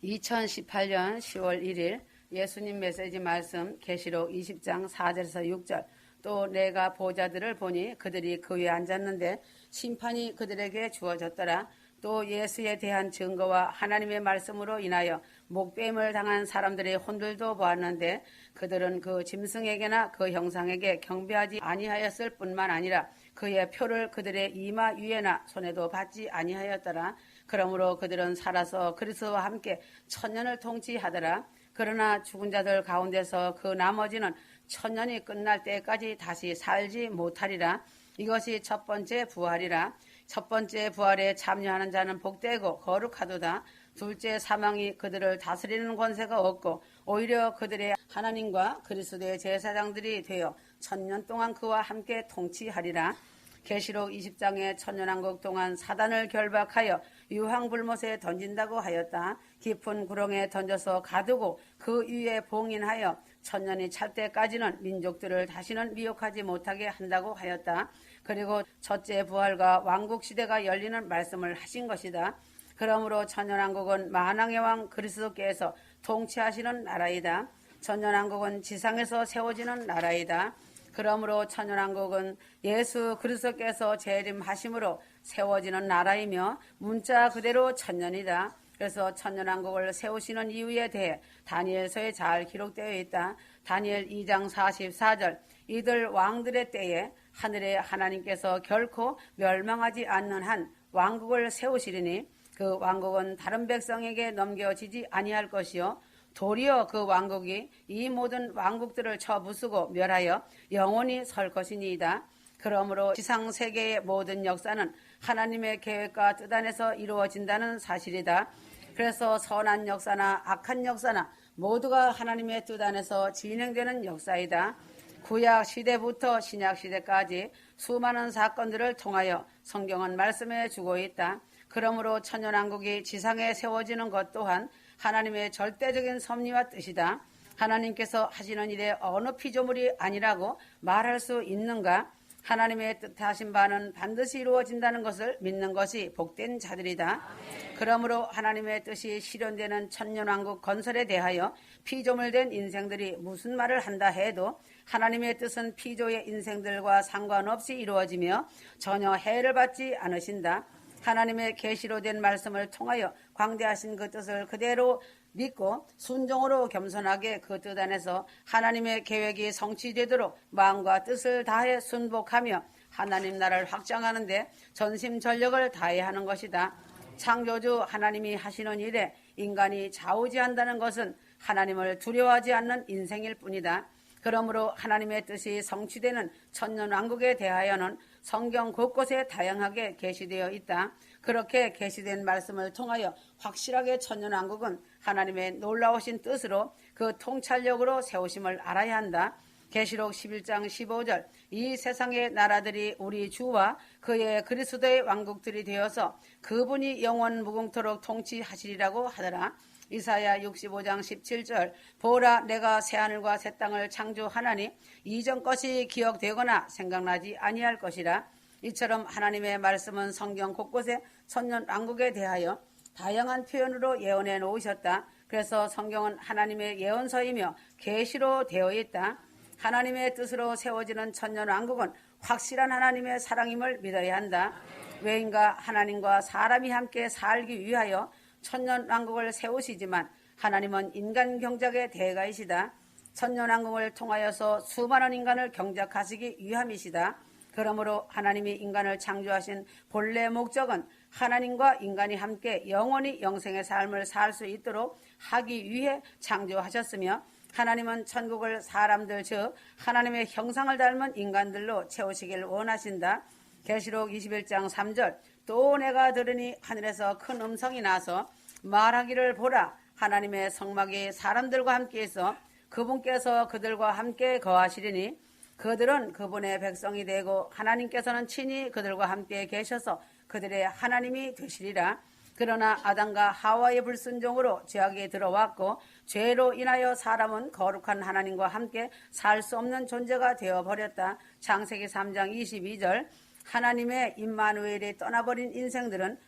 2018년 10월 1일 예수님 메시지 말씀 계시록 20장 4절에서 6절. 또 내가 보자들을 보니 그들이 그 위에 앉았는데 심판이 그들에게 주어졌더라. 또 예수에 대한 증거와 하나님의 말씀으로 인하여 목배임을 당한 사람들의 혼들도 보았는데 그들은 그 짐승에게나 그 형상에게 경배하지 아니하였을 뿐만 아니라 그의 표를 그들의 이마 위에나 손에도 받지 아니하였더라. 그러므로 그들은 살아서 그리스도와 함께 천년을 통치하더라. 그러나 죽은 자들 가운데서 그 나머지는 천년이 끝날 때까지 다시 살지 못하리라. 이것이 첫 번째 부활이라. 첫 번째 부활에 참여하는 자는 복되고 거룩하도다. 둘째 사망이 그들을 다스리는 권세가 없고 오히려 그들의 하나님과 그리스도의 제사장들이 되어 천년 동안 그와 함께 통치하리라. 계시록 20장의 천년왕국 동안 사단을 결박하여 유황불못에 던진다고 하였다. 깊은 구렁에 던져서 가두고 그 위에 봉인하여 천년이 찰 때까지는 민족들을 다시는 미혹하지 못하게 한다고 하였다. 그리고 첫째 부활과 왕국시대가 열리는 말씀을 하신 것이다. 그러므로 천년왕국은 만왕의 왕 그리스도께서 통치하시는 나라이다. 천년왕국은 지상에서 세워지는 나라이다. 그러므로 천년왕국은 예수 그리스도께서 재림하심으로 세워지는 나라이며 문자 그대로 천년이다. 그래서 천년왕국을 세우시는 이유에 대해 다니엘서에 잘 기록되어 있다. 다니엘 2장 44절. 이들 왕들의 때에 하늘의 하나님께서 결코 멸망하지 않는 한 왕국을 세우시리니 그 왕국은 다른 백성에게 넘겨지지 아니할 것이요 도리어 그 왕국이 이 모든 왕국들을 쳐부수고 멸하여 영원히 설 것이니이다. 그러므로 지상 세계의 모든 역사는 하나님의 계획과 뜻 안에서 이루어진다는 사실이다. 그래서 선한 역사나 악한 역사나 모두가 하나님의 뜻 안에서 진행되는 역사이다. 구약 시대부터 신약 시대까지 수많은 사건들을 통하여 성경은 말씀해 주고 있다. 그러므로 천년왕국이 지상에 세워지는 것 또한 하나님의 절대적인 섭리와 뜻이다. 하나님께서 하시는 일에 어느 피조물이 아니라고 말할 수 있는가? 하나님의 뜻하신 바는 반드시 이루어진다는 것을 믿는 것이 복된 자들이다. 그러므로 하나님의 뜻이 실현되는 천년왕국 건설에 대하여 피조물된 인생들이 무슨 말을 한다 해도 하나님의 뜻은 피조의 인생들과 상관없이 이루어지며 전혀 해를 받지 않으신다. 하나님의 계시로 된 말씀을 통하여 광대하신 그 뜻을 그대로 믿고 순종으로 겸손하게 그 뜻 안에서 하나님의 계획이 성취되도록 마음과 뜻을 다해 순복하며 하나님 나라를 확장하는 데 전심전력을 다해야 하는 것이다. 창조주 하나님이 하시는 일에 인간이 좌우지한다는 것은 하나님을 두려워하지 않는 인생일 뿐이다. 그러므로 하나님의 뜻이 성취되는 천년왕국에 대하여는 성경 곳곳에 다양하게 계시되어 있다. 그렇게 계시된 말씀을 통하여 확실하게 천년왕국은 하나님의 놀라우신 뜻으로 그 통찰력으로 세우심을 알아야 한다. 계시록 11장 15절. 이 세상의 나라들이 우리 주와 그의 그리스도의 왕국들이 되어서 그분이 영원 무궁토록 통치하시리라고 하더라. 이사야 65장 17절. 보라 내가 새하늘과 새 땅을 창조하나니 이전 것이 기억되거나 생각나지 아니할 것이라. 이처럼 하나님의 말씀은 성경 곳곳에 천년왕국에 대하여 다양한 표현으로 예언해 놓으셨다. 그래서 성경은 하나님의 예언서이며 계시로 되어 있다. 하나님의 뜻으로 세워지는 천년왕국은 확실한 하나님의 사랑임을 믿어야 한다. 외인과 하나님과 사람이 함께 살기 위하여 천년왕국을 세우시지만 하나님은 인간 경작의 대가이시다. 천년왕국을 통하여서 수많은 인간을 경작하시기 위함이시다. 그러므로 하나님이 인간을 창조하신 본래 목적은 하나님과 인간이 함께 영원히 영생의 삶을 살 수 있도록 하기 위해 창조하셨으며 하나님은 천국을 사람들 즉 하나님의 형상을 닮은 인간들로 채우시길 원하신다. 계시록 21장 3절. 또 내가 들으니 하늘에서 큰 음성이 나서 말하기를 보라 하나님의 성막이 사람들과 함께해서 그분께서 그들과 함께 거하시리니 그들은 그분의 백성이 되고 하나님께서는 친히 그들과 함께 계셔서 그들의 하나님이 되시리라. 그러나 아담과 하와의 불순종으로 죄악이 들어왔고 죄로 인하여 사람은 거룩한 하나님과 함께 살 수 없는 존재가 되어버렸다. 창세기 3장 22절. 하나님의 임마누엘이 떠나버린 인생들은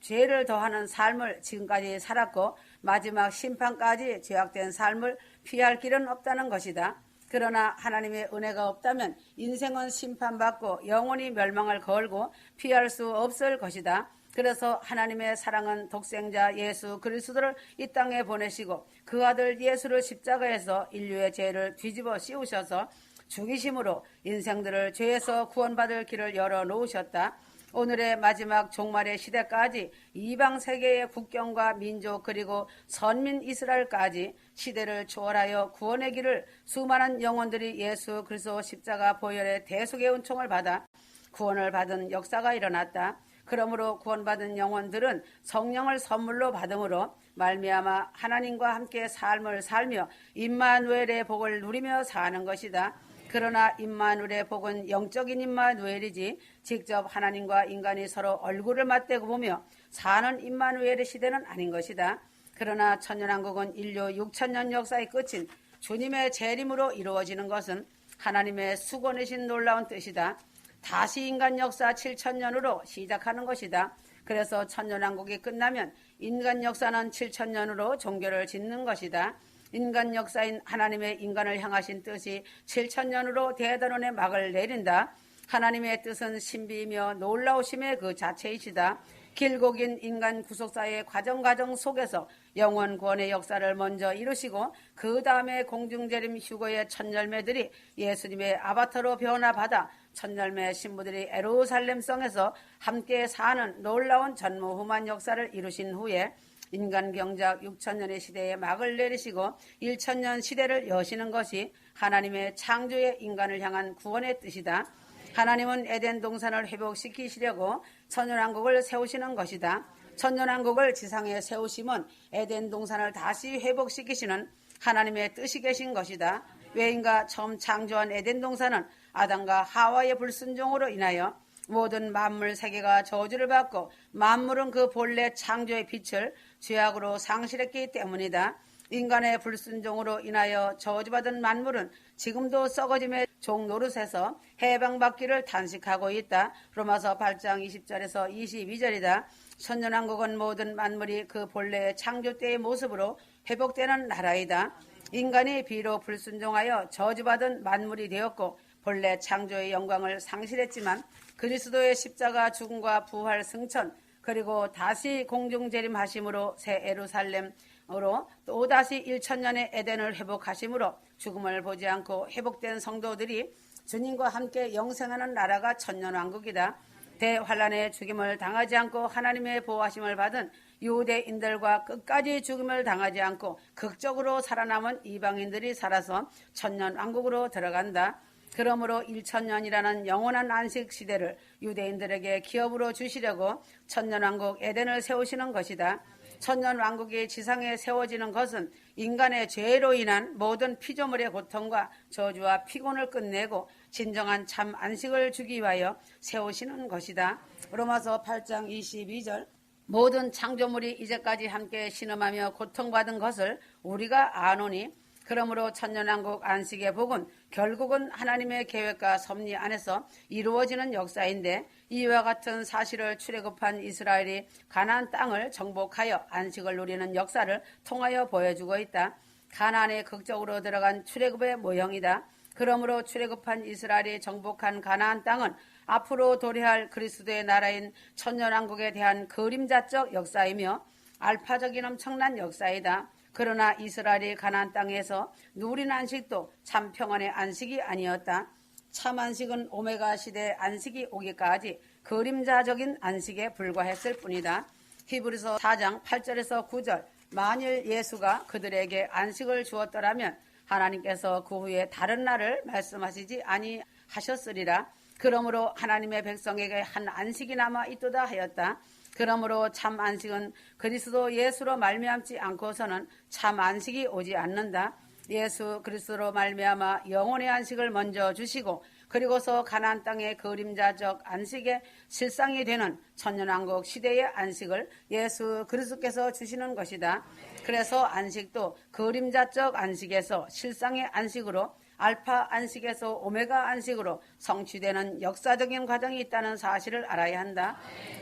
죄를 더하는 삶을 지금까지 살았고 마지막 심판까지 죄악된 삶을 피할 길은 없다는 것이다. 그러나 하나님의 은혜가 없다면 인생은 심판받고 영원히 멸망을 걸고 피할 수 없을 것이다. 그래서 하나님의 사랑은 독생자 예수 그리스도를 이 땅에 보내시고 그 아들 예수를 십자가에서 인류의 죄를 뒤집어 씌우셔서 죽이심으로 인생들을 죄에서 구원받을 길을 열어놓으셨다. 오늘의 마지막 종말의 시대까지 이방 세계의 국경과 민족 그리고 선민 이스라엘까지 시대를 초월하여 구원의 길을 수많은 영혼들이 예수 그리스도 십자가 보혈의 대속의 은총을 받아 구원을 받은 역사가 일어났다. 그러므로 구원받은 영혼들은 성령을 선물로 받음으로 말미암아 하나님과 함께 삶을 살며 임마누엘의 복을 누리며 사는 것이다. 그러나 임마누엘의 복은 영적인 임마누엘이지 직접 하나님과 인간이 서로 얼굴을 맞대고 보며 사는 임마누엘의 시대는 아닌 것이다. 그러나 천년왕국은 인류 6천년 역사의 끝인 주님의 재림으로 이루어지는 것은 하나님의 수고내신 놀라운 뜻이다. 다시 인간 역사 7천년으로 시작하는 것이다. 그래서 천년왕국이 끝나면 인간 역사는 7천년으로 종교를 짓는 것이다. 인간 역사인 하나님의 인간을 향하신 뜻이 7천년으로 대단원의 막을 내린다. 하나님의 뜻은 신비이며 놀라우심의 그 자체이시다. 길고 긴 인간 구속사의 과정 속에서 영원 구원의 역사를 먼저 이루시고 그 다음에 공중재림 휴거의 첫 열매들이 예수님의 아바타로 변화받아 첫 열매 신부들이 예루살렘 성에서 함께 사는 놀라운 전무후무한 역사를 이루신 후에 인간 경작 6천년의 시대에 막을 내리시고 1천년 시대를 여시는 것이 하나님의 창조의 인간을 향한 구원의 뜻이다. 하나님은 에덴 동산을 회복시키시려고 천년왕국을 세우시는 것이다. 천년왕국을 지상에 세우심은 에덴 동산을 다시 회복시키시는 하나님의 뜻이 계신 것이다. 왜인가 처음 창조한 에덴 동산은 아담과 하와의 불순종으로 인하여 모든 만물 세계가 저주를 받고 만물은 그 본래 창조의 빛을 죄악으로 상실했기 때문이다. 인간의 불순종으로 인하여 저주받은 만물은 지금도 썩어짐의 종노릇에서 해방받기를 단식하고 있다. 로마서 8장 20절에서 22절이다. 천년왕국은 모든 만물이 그 본래의 창조 때의 모습으로 회복되는 나라이다. 인간이 비록 불순종하여 저주받은 만물이 되었고 본래 창조의 영광을 상실했지만 그리스도의 십자가 죽음과 부활 승천 그리고 다시 공중재림하심으로 새 예루살렘으로 또다시 1천년의 에덴을 회복하심으로 죽음을 보지 않고 회복된 성도들이 주님과 함께 영생하는 나라가 천년왕국이다. 대환란의 죽임을 당하지 않고 하나님의 보호하심을 받은 유대인들과 끝까지 죽임을 당하지 않고 극적으로 살아남은 이방인들이 살아서 천년왕국으로 들어간다. 그러므로 1천년이라는 영원한 안식 시대를 유대인들에게 기업으로 주시려고 천년왕국 에덴을 세우시는 것이다. 천년왕국이 지상에 세워지는 것은 인간의 죄로 인한 모든 피조물의 고통과 저주와 피곤을 끝내고 진정한 참 안식을 주기 위하여 세우시는 것이다. 로마서 8장 22절 모든 창조물이 이제까지 함께 신음하며 고통받은 것을 우리가 아노니 그러므로 천년왕국 안식의 복은 결국은 하나님의 계획과 섭리 안에서 이루어지는 역사인데 이와 같은 사실을 출애굽한 이스라엘이 가나안 땅을 정복하여 안식을 누리는 역사를 통하여 보여주고 있다. 가나안에 극적으로 들어간 출애굽의 모형이다. 그러므로 출애굽한 이스라엘이 정복한 가나안 땅은 앞으로 도래할 그리스도의 나라인 천년왕국에 대한 그림자적 역사이며 알파적인 엄청난 역사이다. 그러나 이스라엘이 가나안 땅에서 누린 안식도 참 평안의 안식이 아니었다. 참 안식은 오메가 시대의 안식이 오기까지 그림자적인 안식에 불과했을 뿐이다. 히브리서 4장 8절에서 9절 만일 예수가 그들에게 안식을 주었더라면 하나님께서 그 후에 다른 날을 말씀하시지 아니하셨으리라. 그러므로 하나님의 백성에게 한 안식이 남아 있도다 하였다. 그러므로 참 안식은 그리스도 예수로 말미암지 않고서는 참 안식이 오지 않는다. 예수 그리스도로 말미암아 영혼의 안식을 먼저 주시고 그리고서 가나안 땅의 그림자적 안식의 실상이 되는 천년왕국 시대의 안식을 예수 그리스도께서 주시는 것이다. 그래서 안식도 그림자적 안식에서 실상의 안식으로 알파 안식에서 오메가 안식으로 성취되는 역사적인 과정이 있다는 사실을 알아야 한다.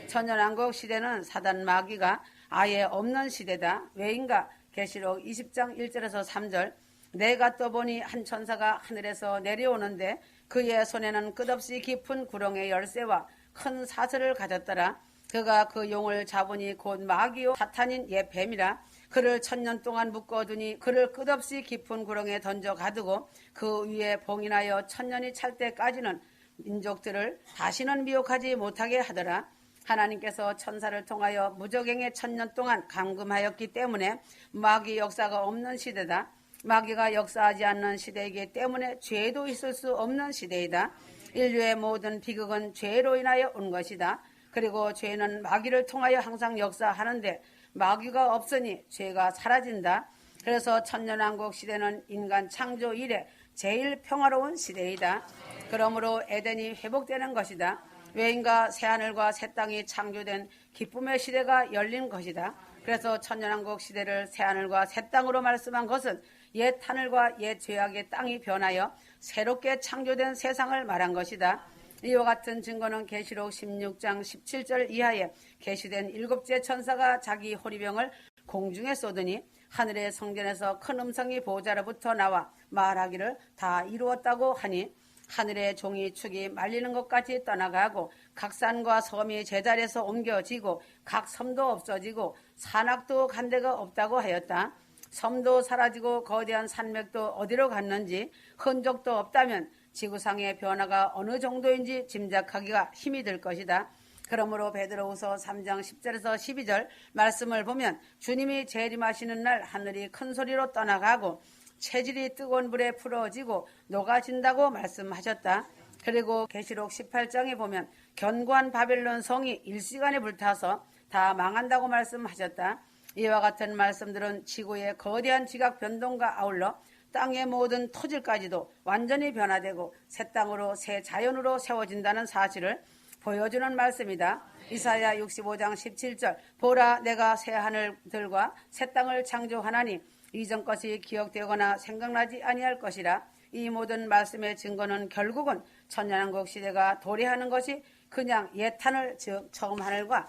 천년왕국 시대는 사단 마귀가 아예 없는 시대다. 왜인가? 계시록 20장 1절에서 3절. 내가 떠보니 한 천사가 하늘에서 내려오는데 그의 손에는 끝없이 깊은 구렁의 열쇠와 큰 사슬을 가졌더라. 그가 그 용을 잡으니 곧 마귀요 사탄인 옛 뱀이라. 그를 1000년 동안 묶어두니 그를 끝없이 깊은 구렁에 던져 가두고 그 위에 봉인하여 1000년이 찰 때까지는 민족들을 다시는 미혹하지 못하게 하더라. 하나님께서 천사를 통하여 무적행에 1000년 동안 감금하였기 때문에 마귀 역사가 없는 시대다. 마귀가 역사하지 않는 시대이기 때문에 죄도 있을 수 없는 시대이다. 인류의 모든 비극은 죄로 인하여 온 것이다. 그리고 죄는 마귀를 통하여 항상 역사하는데 마귀가 없으니 죄가 사라진다. 그래서 천년왕국 시대는 인간 창조 이래 제일 평화로운 시대이다. 그러므로 에덴이 회복되는 것이다. 왜인가? 새하늘과 새 땅이 창조된 기쁨의 시대가 열린 것이다. 그래서 천년왕국 시대를 새하늘과 새 땅으로 말씀한 것은 옛 하늘과 옛 죄악의 땅이 변하여 새롭게 창조된 세상을 말한 것이다. 이와 같은 증거는 계시록 16장 17절 이하에 계시된 7째 천사가 자기 호리병을 공중에 쏘더니 하늘의 성전에서 큰 음성이 보호자로부터 나와 말하기를 다 이루었다고 하니 하늘의 종이 축이 말리는 것 같이 떠나가고 각 산과 섬이 제자리에서 옮겨지고 각 섬도 없어지고 산악도 간 데가 없다고 하였다. 섬도 사라지고 거대한 산맥도 어디로 갔는지 흔적도 없다면 지구상의 변화가 어느 정도인지 짐작하기가 힘이 들 것이다. 그러므로 베드로후서 3장 10절에서 12절 말씀을 보면 주님이 재림하시는 날 하늘이 큰 소리로 떠나가고 체질이 뜨거운 불에 풀어지고 녹아진다고 말씀하셨다. 그리고 계시록 18장에 보면 견고한 바벨론 성이 일시간에 불타서 다 망한다고 말씀하셨다. 이와 같은 말씀들은 지구의 거대한 지각 변동과 아울러 땅의 모든 토질까지도 완전히 변화되고 새 땅으로 새 자연으로 세워진다는 사실을 보여주는 말씀이다. 이사야 65장 17절 보라 내가 새 하늘들과 새 땅을 창조하나니 이전 것이 기억되거나 생각나지 아니할 것이라. 이 모든 말씀의 증거는 결국은 천년왕국 시대가 도래하는 것이 그냥 옛 하늘 즉 처음 하늘과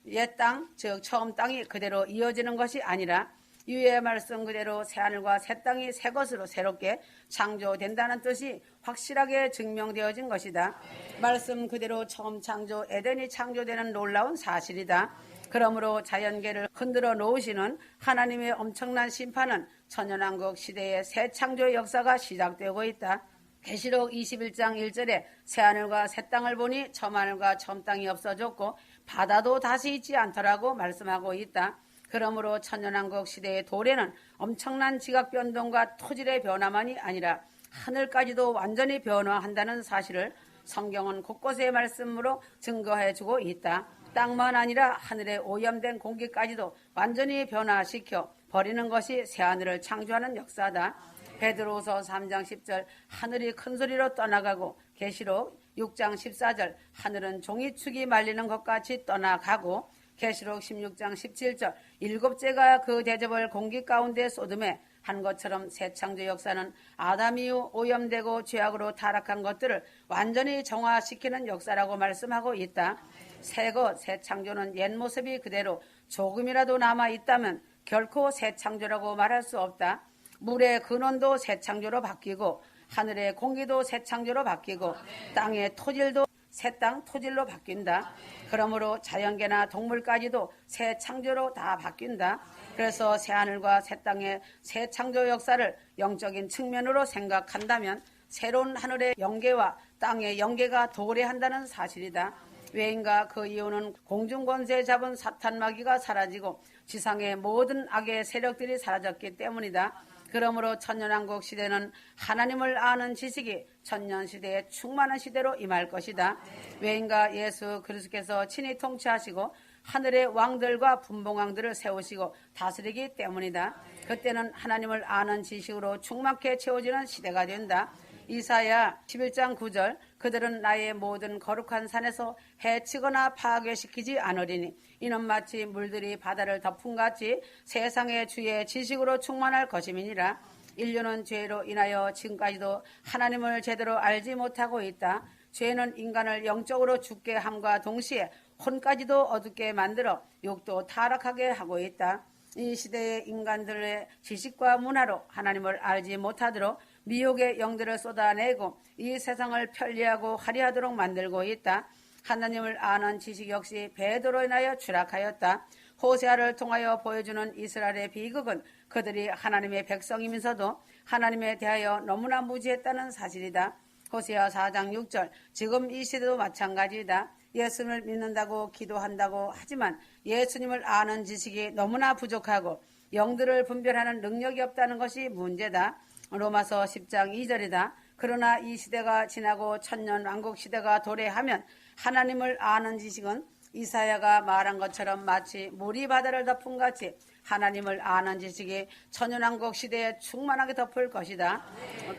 옛 땅 즉 처음 땅이 그대로 이어지는 것이 아니라 유의 말씀 그대로 새하늘과 새 땅이 새 것으로 새롭게 창조된다는 뜻이 확실하게 증명되어진 것이다. 말씀 그대로 처음 창조 에덴이 창조되는 놀라운 사실이다. 그러므로 자연계를 흔들어 놓으시는 하나님의 엄청난 심판은 천년왕국 시대의 새 창조의 역사가 시작되고 있다. 계시록 21장 1절에 새하늘과 새 땅을 보니 처음하늘과 처음 땅이 없어졌고 바다도 다시 있지 않더라고 말씀하고 있다. 그러므로 천년왕국 시대의 도래는 엄청난 지각 변동과 토질의 변화만이 아니라 하늘까지도 완전히 변화한다는 사실을 성경은 곳곳의 말씀으로 증거해주고 있다. 땅만 아니라 하늘에 오염된 공기까지도 완전히 변화시켜 버리는 것이 새하늘을 창조하는 역사다. 베드로후서 3장 10절 하늘이 큰 소리로 떠나가고 계시록 6장 14절 하늘은 종이축이 말리는 것 같이 떠나가고 계시록 16장 17절 7째가 그 대접을 공기 가운데 쏟음에 한 것처럼 새 창조 역사는 아담 이후 오염되고 죄악으로 타락한 것들을 완전히 정화시키는 역사라고 말씀하고 있다. 새것, 새 창조는 옛 모습이 그대로 조금이라도 남아있다면 결코 새 창조라고 말할 수 없다. 물의 근원도 새 창조로 바뀌고 하늘의 공기도 새 창조로 바뀌고 땅의 토질도 새 땅 토질로 바뀐다. 그러므로 자연계나 동물까지도 새 창조로 다 바뀐다. 그래서 새하늘과 새 땅의 새 창조 역사를 영적인 측면으로 생각한다면 새로운 하늘의 영계와 땅의 영계가 도래한다는 사실이다. 왜인가? 그 이유는 공중권세 잡은 사탄 마귀가 사라지고 지상의 모든 악의 세력들이 사라졌기 때문이다. 그러므로 천년왕국 시대는 하나님을 아는 지식이 천년시대에 충만한 시대로 임할 것이다. 왜인가? 예수 그리스도께서 친히 통치하시고 하늘의 왕들과 분봉왕들을 세우시고 다스리기 때문이다. 그때는 하나님을 아는 지식으로 충만케 채워지는 시대가 된다. 이사야 11장 9절 그들은 나의 모든 거룩한 산에서 해치거나 파괴시키지 않으리니 이는 마치 물들이 바다를 덮음같이 세상의 주의 지식으로 충만할 것임이니라. 인류는 죄로 인하여 지금까지도 하나님을 제대로 알지 못하고 있다. 죄는 인간을 영적으로 죽게 함과 동시에 혼까지도 어둡게 만들어 육도 타락하게 하고 있다. 이 시대의 인간들의 지식과 문화로 하나님을 알지 못하도록 미혹의 영들을 쏟아내고 이 세상을 편리하고 화려하도록 만들고 있다. 하나님을 아는 지식 역시 배도로 인하여 추락하였다. 호세아를 통하여 보여주는 이스라엘의 비극은 그들이 하나님의 백성이면서도 하나님에 대하여 너무나 무지했다는 사실이다. 호세아 4장 6절. 지금 이 시대도 마찬가지이다. 예수님을 믿는다고 기도한다고 하지만 예수님을 아는 지식이 너무나 부족하고 영들을 분별하는 능력이 없다는 것이 문제다. 로마서 10장 2절이다. 그러나 이 시대가 지나고 천년 왕국 시대가 도래하면 하나님을 아는 지식은 이사야가 말한 것처럼 마치 물이 바다를 덮은 같이 하나님을 아는 지식이 천년왕국 시대에 충만하게 덮을 것이다.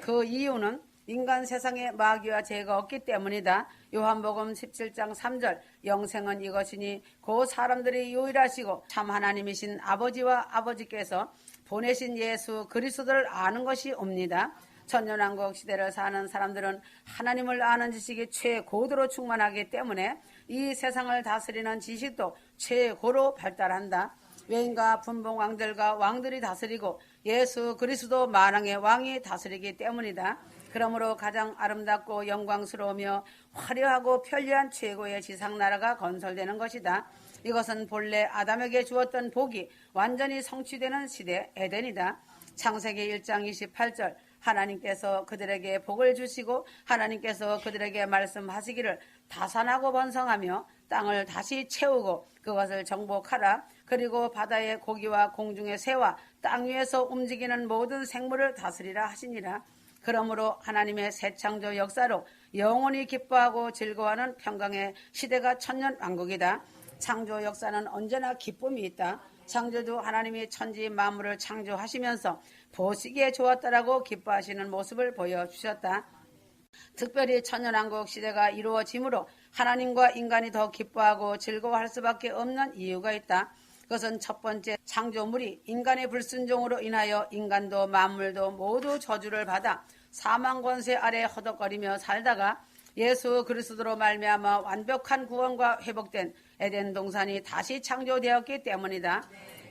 그 이유는 인간 세상에 마귀와 죄가 없기 때문이다. 요한복음 17장 3절. 영생은 이것이니 그 사람들이 유일하시고 참 하나님이신 아버지와 아버지께서 보내신 예수 그리스도를 아는 것이 옵니다. 천년왕국 시대를 사는 사람들은 하나님을 아는 지식이 최고도로 충만하기 때문에 이 세상을 다스리는 지식도 최고로 발달한다. 외인과 분봉왕들과 왕들이 다스리고 예수 그리스도 만왕의 왕이 다스리기 때문이다. 그러므로 가장 아름답고 영광스러우며 화려하고 편리한 최고의 지상나라가 건설되는 것이다. 이것은 본래 아담에게 주었던 복이 완전히 성취되는 시대 에덴이다. 창세기 1장 28절. 하나님께서 그들에게 복을 주시고 하나님께서 그들에게 말씀하시기를 다산하고 번성하며 땅을 다시 채우고 그것을 정복하라. 그리고 바다의 고기와 공중의 새와 땅 위에서 움직이는 모든 생물을 다스리라 하시니라. 그러므로 하나님의 새 창조 역사로 영원히 기뻐하고 즐거워하는 평강의 시대가 천년왕국이다. 창조 역사는 언제나 기쁨이 있다. 창조주 하나님이 천지 만물을 창조하시면서 보시기에 좋았다라고 기뻐하시는 모습을 보여주셨다. 특별히 천년왕국 시대가 이루어지므로 하나님과 인간이 더 기뻐하고 즐거워할 수밖에 없는 이유가 있다. 그것은 첫 번째, 창조물이 인간의 불순종으로 인하여 인간도 만물도 모두 저주를 받아 사망 권세 아래 허덕거리며 살다가 예수 그리스도로 말미암아 완벽한 구원과 회복된 에덴 동산이 다시 창조되었기 때문이다.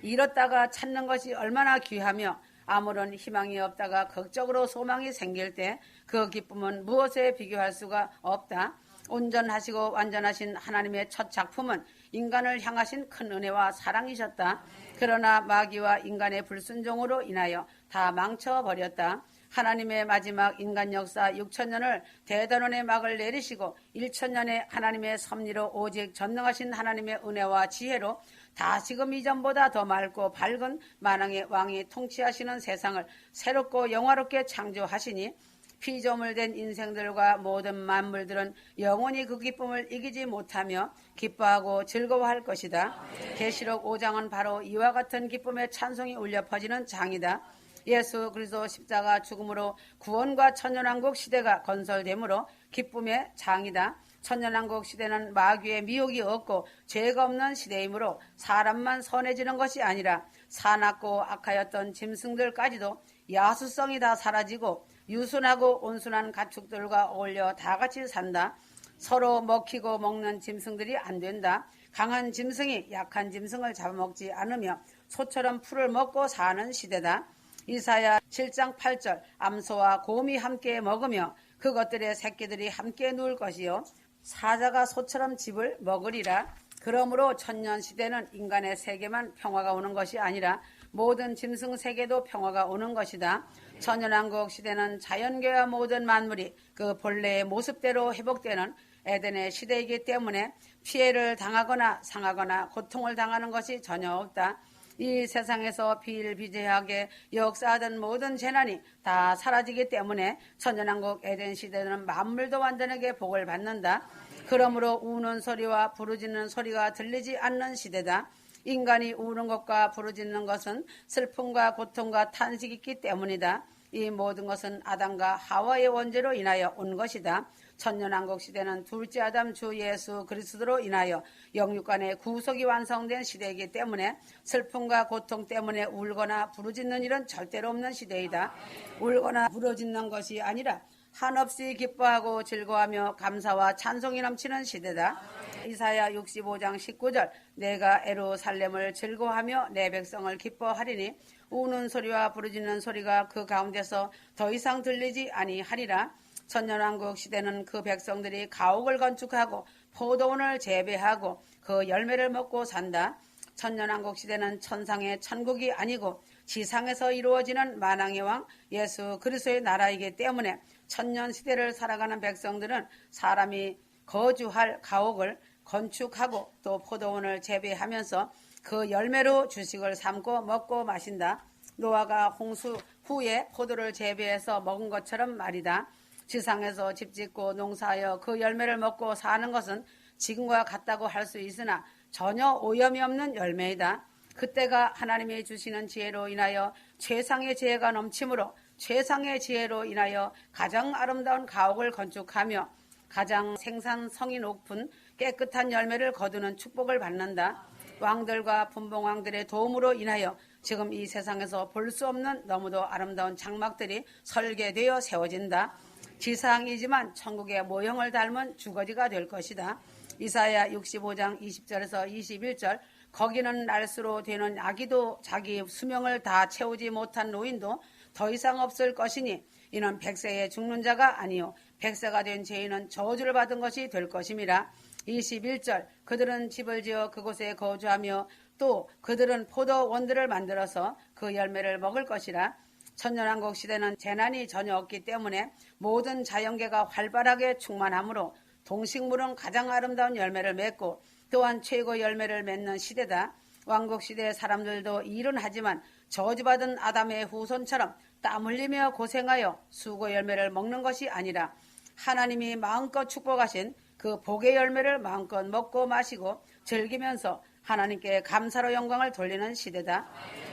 잃었다가 찾는 것이 얼마나 귀하며 아무런 희망이 없다가 극적으로 소망이 생길 때 그 기쁨은 무엇에 비교할 수가 없다. 온전하시고 완전하신 하나님의 첫 작품은 인간을 향하신 큰 은혜와 사랑이셨다. 그러나 마귀와 인간의 불순종으로 인하여 다 망쳐버렸다. 하나님의 마지막 인간 역사 6천년을 대단원의 막을 내리시고 1천년의 하나님의 섭리로 오직 전능하신 하나님의 은혜와 지혜로 다시금 이전보다 더 맑고 밝은 만왕의 왕이 통치하시는 세상을 새롭고 영화롭게 창조하시니 피조물된 인생들과 모든 만물들은 영원히 그 기쁨을 이기지 못하며 기뻐하고 즐거워할 것이다. 계시록 5장은 바로 이와 같은 기쁨의 찬송이 울려 퍼지는 장이다. 예수 그리스도 십자가 죽음으로 구원과 천년왕국 시대가 건설되므로 기쁨의 장이다. 천년왕국 시대는 마귀의 미혹이 없고 죄가 없는 시대이므로 사람만 선해지는 것이 아니라 사납고 악하였던 짐승들까지도 야수성이 다 사라지고 유순하고 온순한 가축들과 어울려 다 같이 산다. 서로 먹히고 먹는 짐승들이 안 된다. 강한 짐승이 약한 짐승을 잡아먹지 않으며 소처럼 풀을 먹고 사는 시대다. 이사야 7장 8절. 암소와 곰이 함께 먹으며 그것들의 새끼들이 함께 누울 것이요 사자가 소처럼 집을 먹으리라. 그러므로 천년 시대는 인간의 세계만 평화가 오는 것이 아니라 모든 짐승 세계도 평화가 오는 것이다. 천년왕국 시대는 자연계와 모든 만물이 그 본래의 모습대로 회복되는 에덴의 시대이기 때문에 피해를 당하거나 상하거나 고통을 당하는 것이 전혀 없다. 이 세상에서 비일비재하게 역사하던 모든 재난이 다 사라지기 때문에 천년왕국 에덴 시대는 만물도 완전하게 복을 받는다. 그러므로 우는 소리와 부르짖는 소리가 들리지 않는 시대다. 인간이 우는 것과 부르짖는 것은 슬픔과 고통과 탄식이 있기 때문이다. 이 모든 것은 아담과 하와의 원죄로 인하여 온 것이다. 천년왕국 시대는 둘째 아담 주 예수 그리스도로 인하여 영육간의 구속이 완성된 시대이기 때문에 슬픔과 고통 때문에 울거나 부르짖는 일은 절대로 없는 시대이다. 울거나 부르짖는 것이 아니라 한없이 기뻐하고 즐거워하며 감사와 찬송이 넘치는 시대다. 이사야 65장 19절 내가 예루살렘을 즐거워하며 내 백성을 기뻐하리니 우는 소리와 부르짖는 소리가 그 가운데서 더 이상 들리지 아니하리라. 천년왕국 시대는 그 백성들이 가옥을 건축하고 포도원을 재배하고 그 열매를 먹고 산다. 천년왕국 시대는 천상의 천국이 아니고 지상에서 이루어지는 만왕의 왕 예수 그리스도의 나라이기 때문에 천년 시대를 살아가는 백성들은 사람이 거주할 가옥을 건축하고 또 포도원을 재배하면서 그 열매로 주식을 삼고 먹고 마신다. 노아가 홍수 후에 포도를 재배해서 먹은 것처럼 말이다. 지상에서 집 짓고 농사하여 그 열매를 먹고 사는 것은 지금과 같다고 할 수 있으나 전혀 오염이 없는 열매이다. 그때가 하나님이 주시는 지혜로 인하여 최상의 지혜가 넘치므로 최상의 지혜로 인하여 가장 아름다운 가옥을 건축하며 가장 생산성이 높은 깨끗한 열매를 거두는 축복을 받는다. 왕들과 분봉왕들의 도움으로 인하여 지금 이 세상에서 볼 수 없는 너무도 아름다운 장막들이 설계되어 세워진다. 지상이지만 천국의 모형을 닮은 주거지가 될 것이다. 이사야 65장 20절에서 21절 거기는 날수로 되는 아기도 자기 수명을 다 채우지 못한 노인도 더 이상 없을 것이니 이는 100세에 죽는 자가 아니요 100세가 된 죄인은 저주를 받은 것이 될 것임이라. 21절 그들은 집을 지어 그곳에 거주하며 또 그들은 포도원들을 만들어서 그 열매를 먹을 것이라. 천년왕국 시대는 재난이 전혀 없기 때문에 모든 자연계가 활발하게 충만하므로 동식물은 가장 아름다운 열매를 맺고 또한 최고 열매를 맺는 시대다. 왕국 시대의 사람들도 일은 하지만 저주받은 아담의 후손처럼 땀 흘리며 고생하여 수고 열매를 먹는 것이 아니라 하나님이 마음껏 축복하신 그 복의 열매를 마음껏 먹고 마시고 즐기면서 하나님께 감사로 영광을 돌리는 시대다.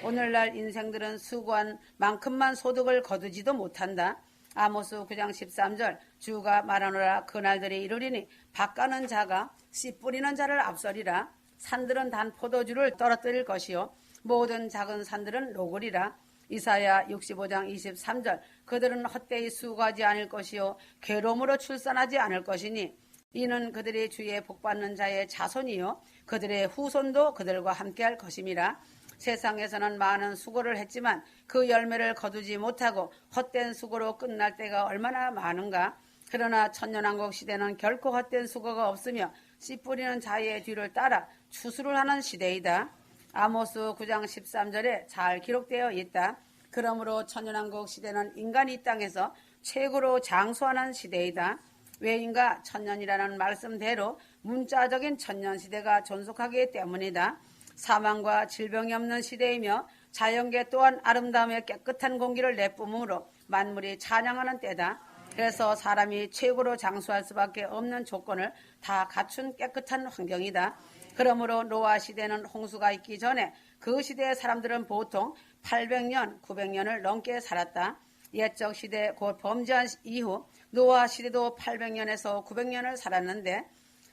오늘날 인생들은 수고한 만큼만 소득을 거두지도 못한다. 아모스 9장 13절 주가 말하노라 그날들이 이르리니 밭가는 자가 씨 뿌리는 자를 앞서리라. 산들은 단 포도주를 떨어뜨릴 것이요 모든 작은 산들은 녹으리라. 이사야 65장 23절 그들은 헛되이 수고하지 않을 것이요 괴로움으로 출산하지 않을 것이니 이는 그들이 주의 복받는 자의 자손이요 그들의 후손도 그들과 함께할 것임이라. 세상에서는 많은 수고를 했지만 그 열매를 거두지 못하고 헛된 수고로 끝날 때가 얼마나 많은가. 그러나 천년왕국 시대는 결코 헛된 수고가 없으며 씨 뿌리는 자의 뒤를 따라 추수를 하는 시대이다. 아모스 9장 13절에 잘 기록되어 있다. 그러므로 천년왕국 시대는 인간이 이 땅에서 최고로 장수하는 시대이다. 왜인가? 천년이라는 말씀대로 문자적인 천년시대가 존속하기 때문이다. 사망과 질병이 없는 시대이며 자연계 또한 아름다움의 깨끗한 공기를 내뿜으로 만물이 찬양하는 때다. 그래서 사람이 최고로 장수할 수밖에 없는 조건을 다 갖춘 깨끗한 환경이다. 그러므로 노아 시대는 홍수가 있기 전에 그 시대의 사람들은 보통 800년, 900년을 넘게 살았다. 옛적 시대 곧 범죄한 이후 노아 시대도 800년에서 900년을 살았는데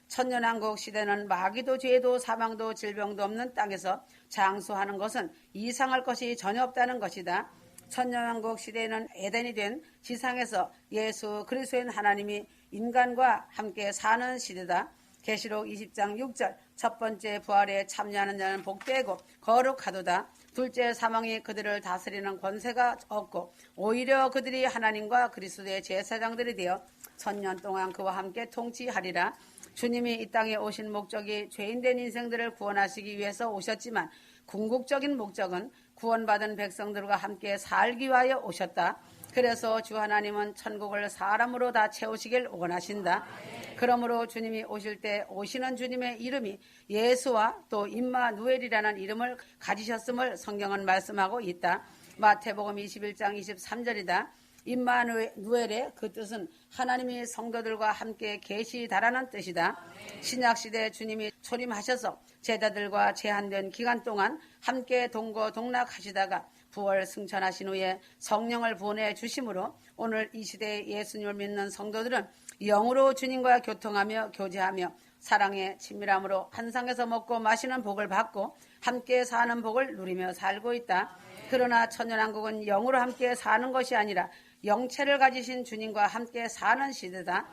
천년왕국 시대는 마귀도 죄도 사망도 질병도 없는 땅에서 장수하는 것은 이상할 것이 전혀 없다는 것이다. 천년왕국 시대에는 에덴이 된 지상에서 예수 그리스도인 하나님이 인간과 함께 사는 시대다. 계시록 20장 6절 첫 번째 부활에 참여하는 자는 복되고 거룩하도다. 둘째 사망이 그들을 다스리는 권세가 없고 오히려 그들이 하나님과 그리스도의 제사장들이 되어 천년 동안 그와 함께 통치하리라. 주님이 이 땅에 오신 목적이 죄인된 인생들을 구원하시기 위해서 오셨지만 궁극적인 목적은 구원받은 백성들과 함께 살기 위하여 오셨다. 그래서 주 하나님은 천국을 사람으로 다 채우시길 원하신다. 그러므로 주님이 오실 때 오시는 주님의 이름이 예수와 또 임마누엘이라는 이름을 가지셨음을 성경은 말씀하고 있다. 마태복음 21장 23절이다. 임마누엘의 그 뜻은 하나님이 성도들과 함께 계시다라는 뜻이다. 신약시대 주님이 초림하셔서 제자들과 제한된 기간 동안 함께 동거동락하시다가 부활 승천하신 후에 성령을 보내주심으로 오늘 이 시대에 예수님을 믿는 성도들은 영으로 주님과 교통하며 교제하며 사랑의 친밀함으로 한 상에서 먹고 마시는 복을 받고 함께 사는 복을 누리며 살고 있다. 그러나 천년왕국은 영으로 함께 사는 것이 아니라 영체를 가지신 주님과 함께 사는 시대다.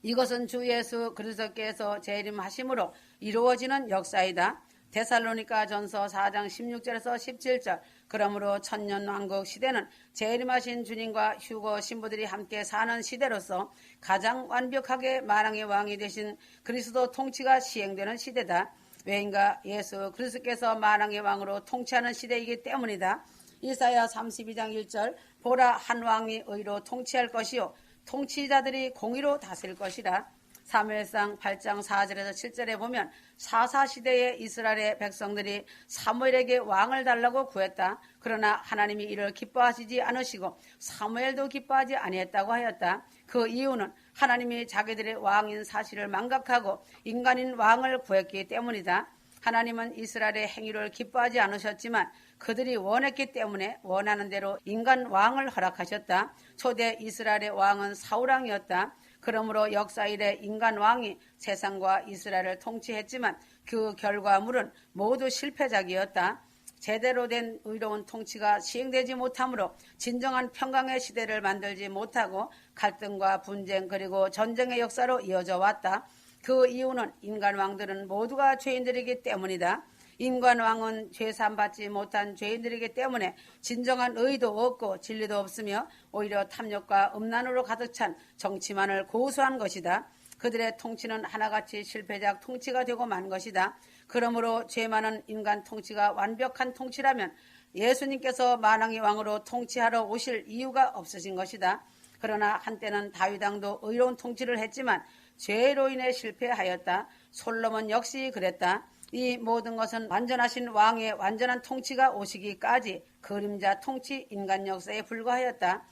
이것은 주 예수 그리스도께서 재림하심으로 이루어지는 역사이다. 데살로니가 전서 4장 16절에서 17절. 그러므로 천년왕국 시대는 재림하신 주님과 휴거 신부들이 함께 사는 시대로서 가장 완벽하게 만왕의 왕이 되신 그리스도 통치가 시행되는 시대다. 왜인가? 예수 그리스도께서 만왕의 왕으로 통치하는 시대이기 때문이다. 이사야 32장 1절. 보라, 한 왕이 의로 통치할 것이요 통치자들이 공의로 다스릴 것이라. 사무엘상 8장 4절에서 7절에 보면 사사시대의 이스라엘의 백성들이 사무엘에게 왕을 달라고 구했다. 그러나 하나님이 이를 기뻐하시지 않으시고 사무엘도 기뻐하지 아니했다고 하였다. 그 이유는 하나님이 자기들의 왕인 사실을 망각하고 인간인 왕을 구했기 때문이다. 하나님은 이스라엘의 행위를 기뻐하지 않으셨지만 그들이 원했기 때문에 원하는 대로 인간 왕을 허락하셨다. 초대 이스라엘의 왕은 사울왕이었다. 그러므로 역사 이래 인간 왕이 세상과 이스라엘을 통치했지만 그 결과물은 모두 실패작이었다. 제대로 된 의로운 통치가 시행되지 못하므로 진정한 평강의 시대를 만들지 못하고 갈등과 분쟁 그리고 전쟁의 역사로 이어져 왔다. 그 이유는 인간 왕들은 모두가 죄인들이기 때문이다. 인간 왕은 죄사함받지 못한 죄인들이기 때문에 진정한 의도 없고 진리도 없으며 오히려 탐욕과 음란으로 가득 찬 정치만을 고수한 것이다. 그들의 통치는 하나같이 실패작 통치가 되고 만 것이다. 그러므로 죄 많은 인간 통치가 완벽한 통치라면 예수님께서 만왕의 왕으로 통치하러 오실 이유가 없으신 것이다. 그러나 한때는 다윗 왕도 의로운 통치를 했지만 죄로 인해 실패하였다. 솔로몬 역시 그랬다. 이 모든 것은 완전하신 왕의 완전한 통치가 오시기까지 그림자 통치 인간 역사에 불과하였다.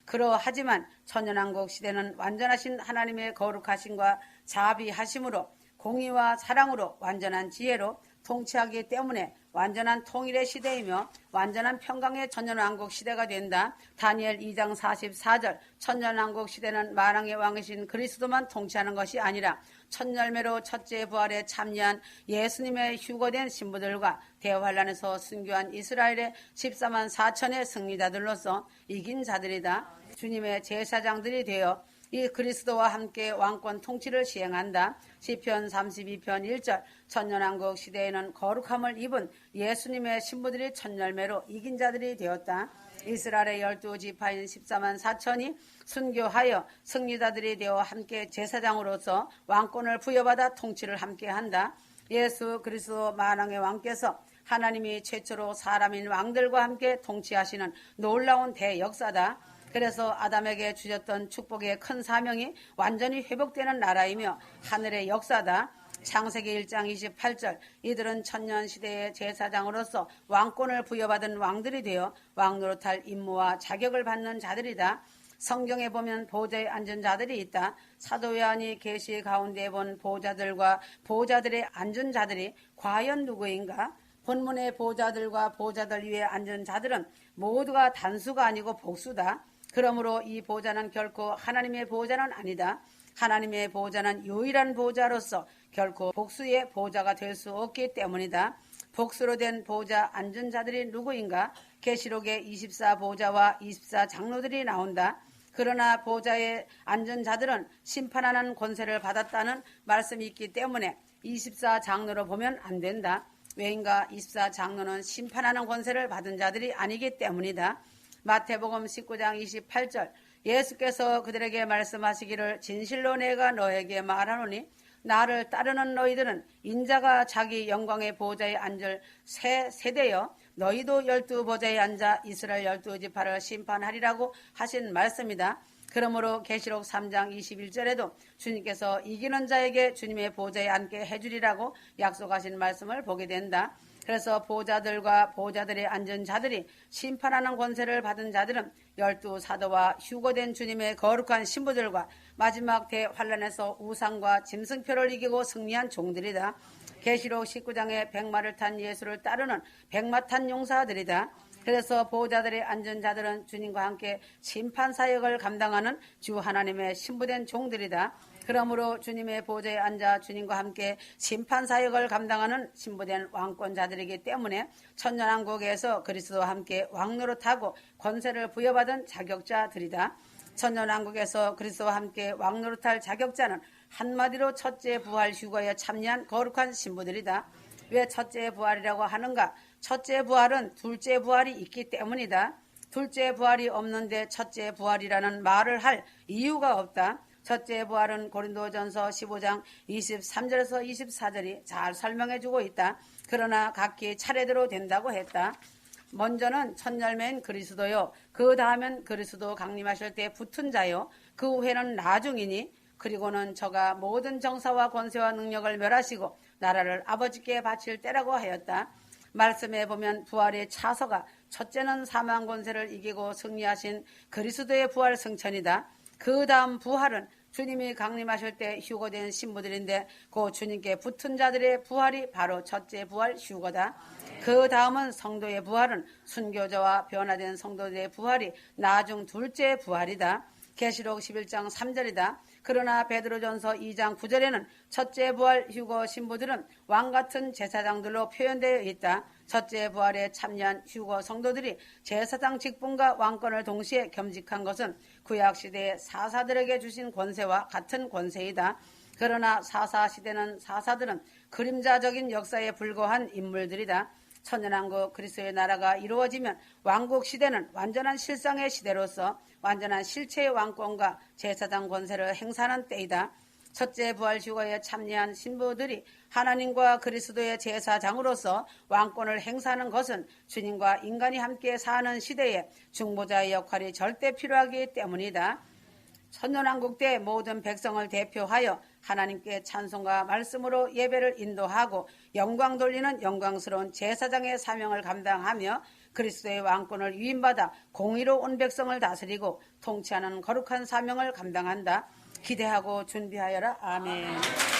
그러하지만 천년왕국 시대는 완전하신 하나님의 거룩하심과 자비하심으로 공의와 사랑으로 완전한 지혜로 통치하기 때문에 완전한 통일의 시대이며 완전한 평강의 천년왕국 시대가 된다. 다니엘 2장 44절. 천년왕국 시대는 만왕의 왕이신 그리스도만 통치하는 것이 아니라 천열매로 첫째 부활에 참여한 예수님의 휴거된 신부들과 대환란에서 순교한 이스라엘의 14만 4천의 승리자들로서 이긴 자들이다. 주님의 제사장들이 되어 이 그리스도와 함께 왕권 통치를 시행한다. 시편 32편 1절. 천년왕국 시대에는 거룩함을 입은 예수님의 신부들이 천열매로 이긴 자들이 되었다. 이스라엘의 12지파인 14만 4천이 순교하여 승리자들이 되어 함께 제사장으로서 왕권을 부여받아 통치를 함께한다. 예수 그리스도 만왕의 왕께서 하나님이 최초로 사람인 왕들과 함께 통치하시는 놀라운 대역사다. 그래서 아담에게 주셨던 축복의 큰 사명이 완전히 회복되는 나라이며 하늘의 역사다. 창세기 1장 28절. 이들은 천년시대의 제사장으로서 왕권을 부여받은 왕들이 되어 왕노릇할 임무와 자격을 받는 자들이다. 성경에 보면 보좌에 앉은 자들이 있다. 사도 요한이 계시 가운데 본 보좌들과 보좌들에 앉은 자들이 과연 누구인가? 본문의 보좌들과 보좌들 위에 앉은 자들은 모두가 단수가 아니고 복수다. 그러므로 이 보좌는 결코 하나님의 보좌는 아니다. 하나님의 보좌는 유일한 보좌로서 결코 복수의 보좌가 될 수 없기 때문이다. 복수로 된 보좌 앉은 자들이 누구인가? 계시록에 24보좌와 24장로들이 나온다. 그러나 보좌에 앉은 자들은 심판하는 권세를 받았다는 말씀이 있기 때문에 24장로로 보면 안 된다. 왜인가? 24장로는 심판하는 권세를 받은 자들이 아니기 때문이다. 마태복음 19장 28절. 예수께서 그들에게 말씀하시기를 진실로 내가 너에게 말하노니 나를 따르는 너희들은 인자가 자기 영광의 보좌에 앉을 새 세대여 너희도 12보좌에 앉아 이스라엘 12지파를 심판하리라고 하신 말씀이다. 그러므로 계시록 3장 21절에도 주님께서 이기는 자에게 주님의 보좌에 앉게 해주리라고 약속하신 말씀을 보게 된다. 그래서 보호자들과 보호자들의 앉은 자들이 심판하는 권세를 받은 자들은 12사도와 휴거된 주님의 거룩한 신부들과 마지막 대환란에서 우상과 짐승표를 이기고 승리한 종들이다. 계시록 19장의 백마를 탄 예수를 따르는 백마탄 용사들이다. 그래서 보호자들의 앉은 자들은 주님과 함께 심판사역을 감당하는 주 하나님의 신부된 종들이다. 그러므로 주님의 보좌에 앉아 주님과 함께 심판사역을 감당하는 신부된 왕권자들이기 때문에 천년왕국에서 그리스도와 함께 왕노릇하고 권세를 부여받은 자격자들이다. 천년왕국에서 그리스도와 함께 왕노릇할 자격자는 한마디로 첫째 부활 휴거에 참여한 거룩한 신부들이다. 왜 첫째 부활이라고 하는가? 첫째 부활은 둘째 부활이 있기 때문이다. 둘째 부활이 없는데 첫째 부활이라는 말을 할 이유가 없다. 첫째 부활은 고린도전서 15장 23절에서 24절이 잘 설명해주고 있다. 그러나 각기 차례대로 된다고 했다. 먼저는 첫 열매인 그리스도요. 그 다음엔 그리스도 강림하실 때 붙은 자요. 그 후에는 나중이니 그리고는 저가 모든 정사와 권세와 능력을 멸하시고 나라를 아버지께 바칠 때라고 하였다. 말씀에 보면 부활의 차서가 첫째는 사망 권세를 이기고 승리하신 그리스도의 부활 승천이다. 그 다음 부활은 주님이 강림하실 때 휴거된 신부들인데 그 주님께 붙은 자들의 부활이 바로 첫째 부활 휴거다. 그 다음은 성도의 부활은 순교자와 변화된 성도들의 부활이 나중 둘째 부활이다. 계시록 11장 3절이다. 그러나 베드로전서 2장 9절에는 첫째 부활 휴거 신부들은 왕같은 제사장들로 표현되어 있다. 첫째 부활에 참여한 휴거 성도들이 제사장 직분과 왕권을 동시에 겸직한 것은 구약시대의 사사들에게 주신 권세와 같은 권세이다. 그러나 사사시대는 사사들은 그림자적인 역사에 불과한 인물들이다. 천년왕국 그리스도의 나라가 이루어지면 왕국 시대는 완전한 실상의 시대로서 완전한 실체의 왕권과 제사장 권세를 행사하는 때이다. 첫째 부활 휴거에 참여한 신부들이 하나님과 그리스도의 제사장으로서 왕권을 행사하는 것은 주님과 인간이 함께 사는 시대에 중보자의 역할이 절대 필요하기 때문이다. 천년왕국 때 모든 백성을 대표하여 하나님께 찬송과 말씀으로 예배를 인도하고 영광 돌리는 영광스러운 제사장의 사명을 감당하며 그리스도의 왕권을 위임받아 공의로 온 백성을 다스리고 통치하는 거룩한 사명을 감당한다. 기대하고 준비하여라. 아멘.